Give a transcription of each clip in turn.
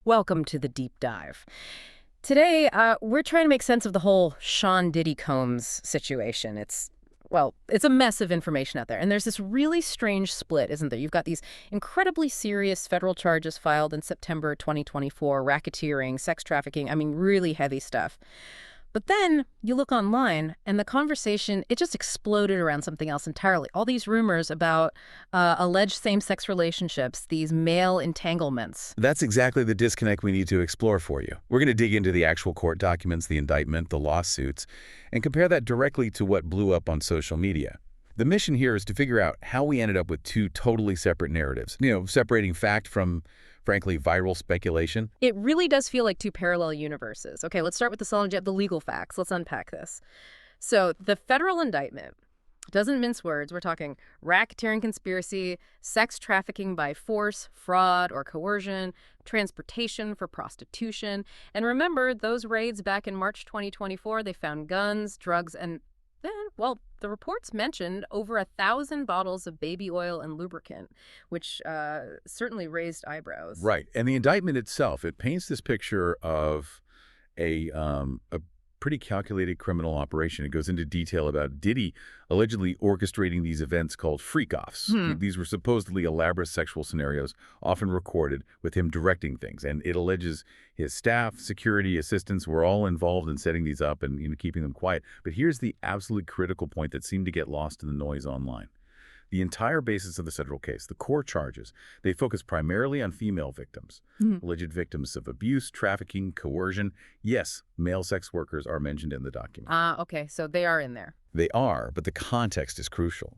Welcome to the deep dive. Today, we're trying to make sense of the whole Sean Diddy Combs situation. It's a mess of information out there. And there's this really strange split, isn't there? You've got these incredibly serious federal charges filed in September 2024, racketeering, sex trafficking, really heavy stuff. But then you look online, and the conversation, it just exploded around something else entirely. All these rumors about alleged same-sex relationships, these male entanglements. That's exactly the disconnect we need to explore for you. We're going to dig into the actual court documents, the indictment, the lawsuits, and compare that directly to what blew up on social media. The mission here is to figure out how we ended up with two totally separate narratives, separating fact from, frankly, viral speculation. It really does feel like two parallel universes. Okay, let's start with the legal facts. Let's unpack this. So the federal indictment doesn't mince words. We're talking racketeering conspiracy, sex trafficking by force, fraud or coercion, transportation for prostitution. And remember, those raids back in March 2024, they found guns, drugs, and then, the reports mentioned over 1,000 bottles of baby oil and lubricant, which certainly raised eyebrows. Right. And the indictment itself, it paints this picture of a pretty calculated criminal operation. It goes into detail about Diddy allegedly orchestrating these events called freak-offs. These were supposedly elaborate sexual scenarios, often recorded with him directing things. And it alleges his staff, security, assistants were all involved in setting these up and keeping them quiet. But here's the absolutely critical point that seemed to get lost in the noise online. The entire basis of the federal case, the core charges, they focus primarily on female victims, alleged victims of abuse, trafficking, coercion. Yes, male sex workers are mentioned in the document. Okay, so they are in there. They are, but the context is crucial.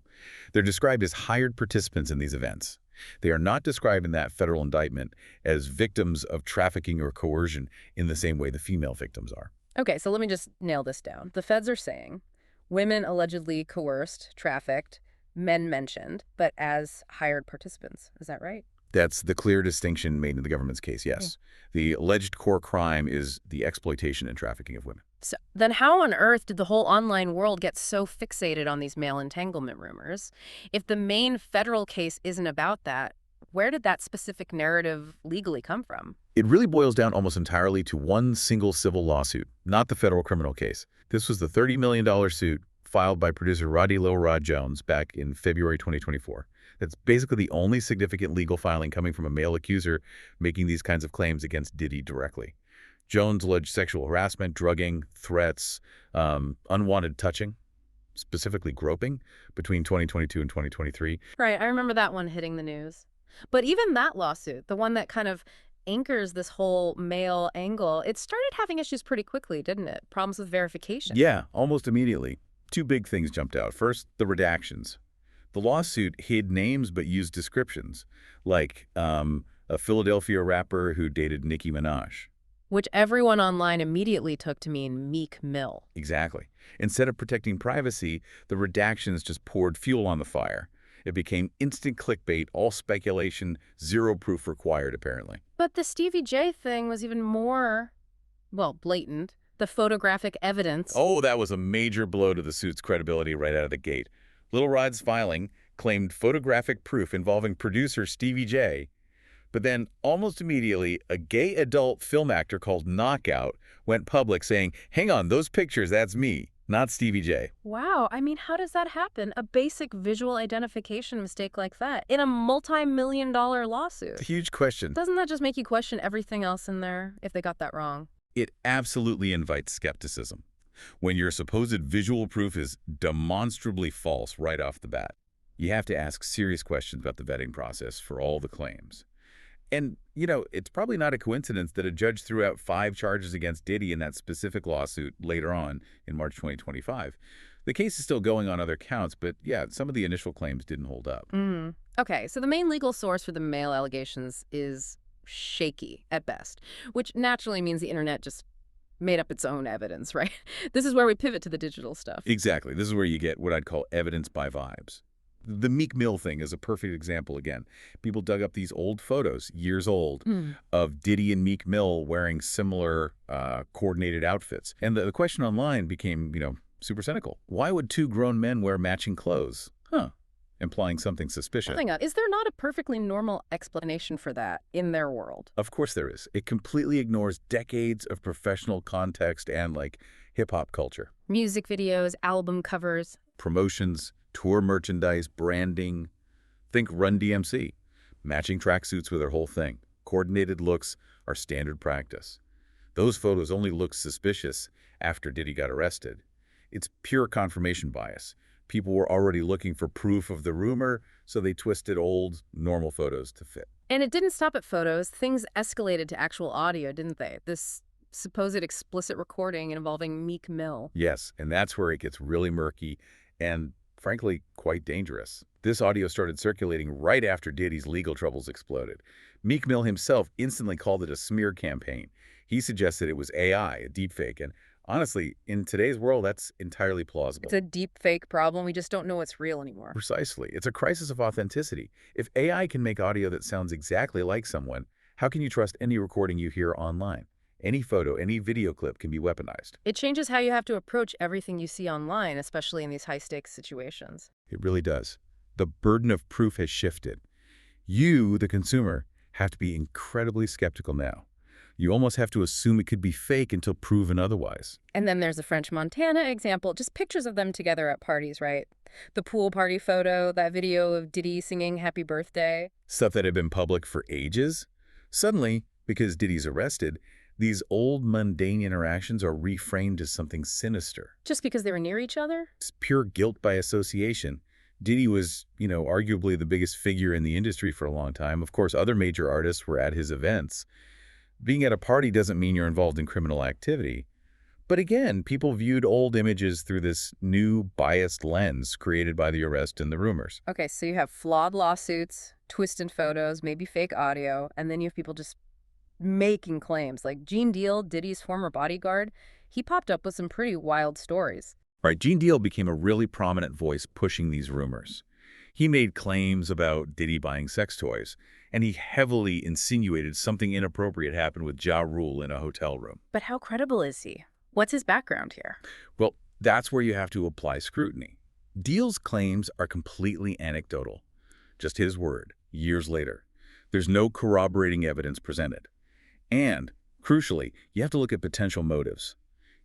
They're described as hired participants in these events. They are not described in that federal indictment as victims of trafficking or coercion in the same way the female victims are. Okay, so let me just nail this down. The feds are saying women allegedly coerced, trafficked, men mentioned, but as hired participants. Is that right? That's the clear distinction made in the government's case, yes. The alleged core crime is the exploitation and trafficking of women. So then how on earth did the whole online world get so fixated on these male entanglement rumors? If the main federal case isn't about that, where did that specific narrative legally come from? It really boils down almost entirely to one single civil lawsuit, not the federal criminal case. This was the $30 million suit filed by producer Roddy Lil Rod Jones back in February 2024. That's basically the only significant legal filing coming from a male accuser making these kinds of claims against Diddy directly. Jones alleged sexual harassment, drugging, threats, unwanted touching, specifically groping, between 2022 and 2023. Right, I remember that one hitting the news. But even that lawsuit, the one that kind of anchors this whole male angle, it started having issues pretty quickly, didn't it? Problems with verification. Yeah, almost immediately. Two big things jumped out. First, the redactions. The lawsuit hid names but used descriptions, like a Philadelphia rapper who dated Nicki Minaj. Which everyone online immediately took to mean Meek Mill. Exactly. Instead of protecting privacy, the redactions just poured fuel on the fire. It became instant clickbait, all speculation, zero proof required, apparently. But the Stevie J thing was even more, blatant. The photographic evidence. Oh, that was a major blow to the suit's credibility right out of the gate. Lil Rod's filing claimed photographic proof involving producer Stevie J. But then, almost immediately, a gay adult film actor called Knockout went public saying, hang on, those pictures, that's me, not Stevie J. Wow, how does that happen? A basic visual identification mistake like that in a multi-million-dollar lawsuit. It's a huge question. Doesn't that just make you question everything else in there if they got that wrong? It absolutely invites skepticism. When your supposed visual proof is demonstrably false right off the bat, you have to ask serious questions about the vetting process for all the claims. And, it's probably not a coincidence that a judge threw out 5 charges against Diddy in that specific lawsuit later on in March 2025. The case is still going on other counts, but yeah, some of the initial claims didn't hold up. Okay, so the main legal source for the male allegations is shaky at best, which naturally means the internet just made up its own evidence, right? This is where we pivot to the digital stuff. Exactly. This is where you get what I'd call evidence by vibes. The Meek Mill thing is a perfect example again. People dug up these old photos, years old, of Diddy and Meek Mill wearing similar coordinated outfits. And the question online became, super cynical. Why would two grown men wear matching clothes? implying something suspicious. Hang on, is there not a perfectly normal explanation for that in their world? Of course there is. It completely ignores decades of professional context and, hip-hop culture. Music videos, album covers. Promotions, tour merchandise, branding. Think Run DMC. Matching tracksuits with their whole thing. Coordinated looks are standard practice. Those photos only look suspicious after Diddy got arrested. It's pure confirmation bias. People were already looking for proof of the rumor, so they twisted old, normal photos to fit. And it didn't stop at photos. Things escalated to actual audio, didn't they? This supposed explicit recording involving Meek Mill. Yes, and that's where it gets really murky and, frankly, quite dangerous. This audio started circulating right after Diddy's legal troubles exploded. Meek Mill himself instantly called it a smear campaign. He suggested it was AI, a deepfake, and honestly, in today's world, that's entirely plausible. It's a deep fake problem. We just don't know what's real anymore. Precisely. It's a crisis of authenticity. If AI can make audio that sounds exactly like someone, how can you trust any recording you hear online? Any photo, any video clip can be weaponized. It changes how you have to approach everything you see online, especially in these high-stakes situations. It really does. The burden of proof has shifted. You, the consumer, have to be incredibly skeptical now. You almost have to assume it could be fake until proven otherwise. And then there's the French Montana example, just pictures of them together at parties, right? The pool party photo, that video of Diddy singing Happy Birthday. Stuff that had been public for ages. Suddenly, because Diddy's arrested, these old mundane interactions are reframed as something sinister. Just because they were near each other? It's pure guilt by association. Diddy was, arguably the biggest figure in the industry for a long time. Of course, other major artists were at his events. Being at a party doesn't mean you're involved in criminal activity. But again, people viewed old images through this new biased lens created by the arrest and the rumors. Okay, so you have flawed lawsuits, twisted photos, maybe fake audio, and then you have people just making claims. Like Gene Deal, Diddy's former bodyguard, he popped up with some pretty wild stories. Right, Gene Deal became a really prominent voice pushing these rumors. He made claims about Diddy buying sex toys, and he heavily insinuated something inappropriate happened with Ja Rule in a hotel room. But how credible is he? What's his background here? Well, that's where you have to apply scrutiny. Deal's claims are completely anecdotal. Just his word, years later. There's no corroborating evidence presented. And, crucially, you have to look at potential motives.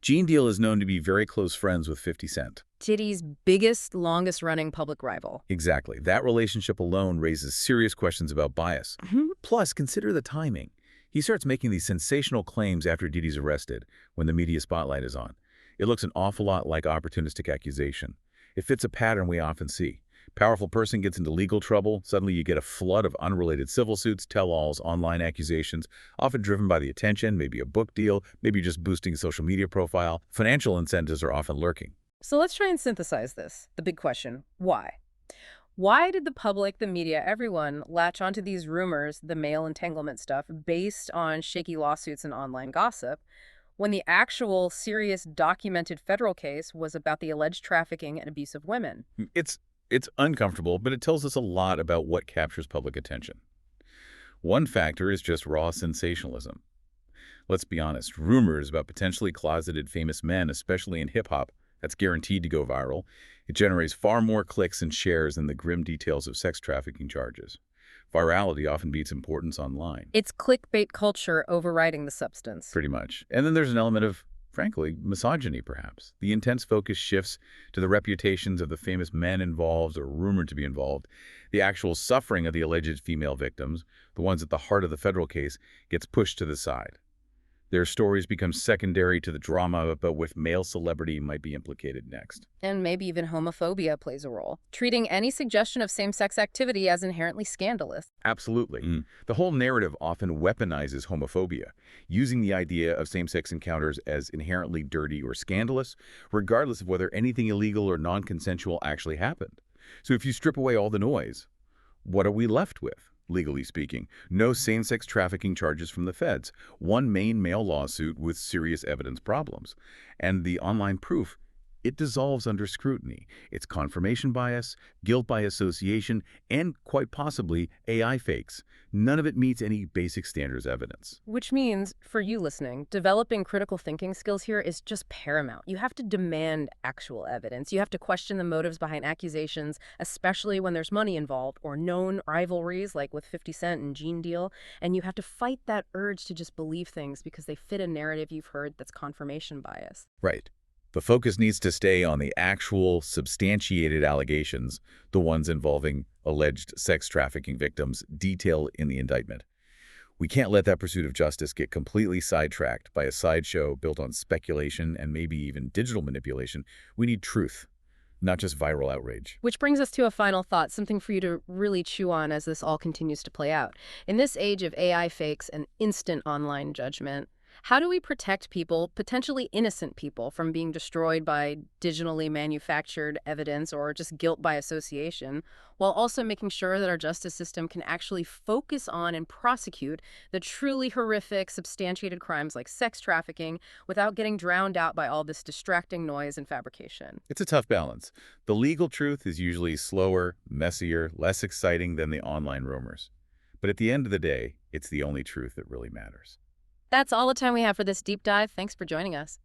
Gene Deal is known to be very close friends with 50 Cent. Diddy's biggest, longest-running public rival. Exactly. That relationship alone raises serious questions about bias. Plus, consider the timing. He starts making these sensational claims after Diddy's arrested, when the media spotlight is on. It looks an awful lot like opportunistic accusation. It fits a pattern we often see. Powerful person gets into legal trouble, suddenly you get a flood of unrelated civil suits, tell-alls, online accusations, often driven by the attention, maybe a book deal, maybe just boosting a social media profile. Financial incentives are often lurking. So let's try and synthesize this. The big question, why? Why did the public, the media, everyone latch onto these rumors, the male entanglement stuff, based on shaky lawsuits and online gossip, when the actual serious documented federal case was about the alleged trafficking and abuse of women? It's uncomfortable, but it tells us a lot about what captures public attention. One factor is just raw sensationalism. Let's be honest, rumors about potentially closeted famous men, especially in hip-hop, that's guaranteed to go viral. It generates far more clicks and shares than the grim details of sex trafficking charges. Virality often beats importance online. It's clickbait culture overriding the substance. Pretty much. And then there's an element of, frankly, misogyny, perhaps. The intense focus shifts to the reputations of the famous men involved or rumored to be involved. The actual suffering of the alleged female victims, the ones at the heart of the federal case, gets pushed to the side. Their stories become secondary to the drama about which male celebrity might be implicated next. And maybe even homophobia plays a role, treating any suggestion of same-sex activity as inherently scandalous. Absolutely. The whole narrative often weaponizes homophobia, using the idea of same-sex encounters as inherently dirty or scandalous, regardless of whether anything illegal or non-consensual actually happened. So if you strip away all the noise, what are we left with? Legally speaking, no same-sex trafficking charges from the feds, one main male lawsuit with serious evidence problems. And the online proof, it dissolves under scrutiny. It's confirmation bias, guilt by association, and quite possibly AI fakes. None of it meets any basic standards evidence. Which means, for you listening, developing critical thinking skills here is just paramount. You have to demand actual evidence. You have to question the motives behind accusations, especially when there's money involved or known rivalries like with 50 Cent and Gene Deal. And you have to fight that urge to just believe things because they fit a narrative you've heard that's confirmation bias. Right. The focus needs to stay on the actual, substantiated allegations, the ones involving alleged sex trafficking victims, detailed in the indictment. We can't let that pursuit of justice get completely sidetracked by a sideshow built on speculation and maybe even digital manipulation. We need truth, not just viral outrage. Which brings us to a final thought, something for you to really chew on as this all continues to play out. In this age of AI fakes and instant online judgment, how do we protect people, potentially innocent people, from being destroyed by digitally manufactured evidence or just guilt by association, while also making sure that our justice system can actually focus on and prosecute the truly horrific, substantiated crimes like sex trafficking without getting drowned out by all this distracting noise and fabrication? It's a tough balance. The legal truth is usually slower, messier, less exciting than the online rumors. But at the end of the day, it's the only truth that really matters. That's all the time we have for this deep dive. Thanks for joining us.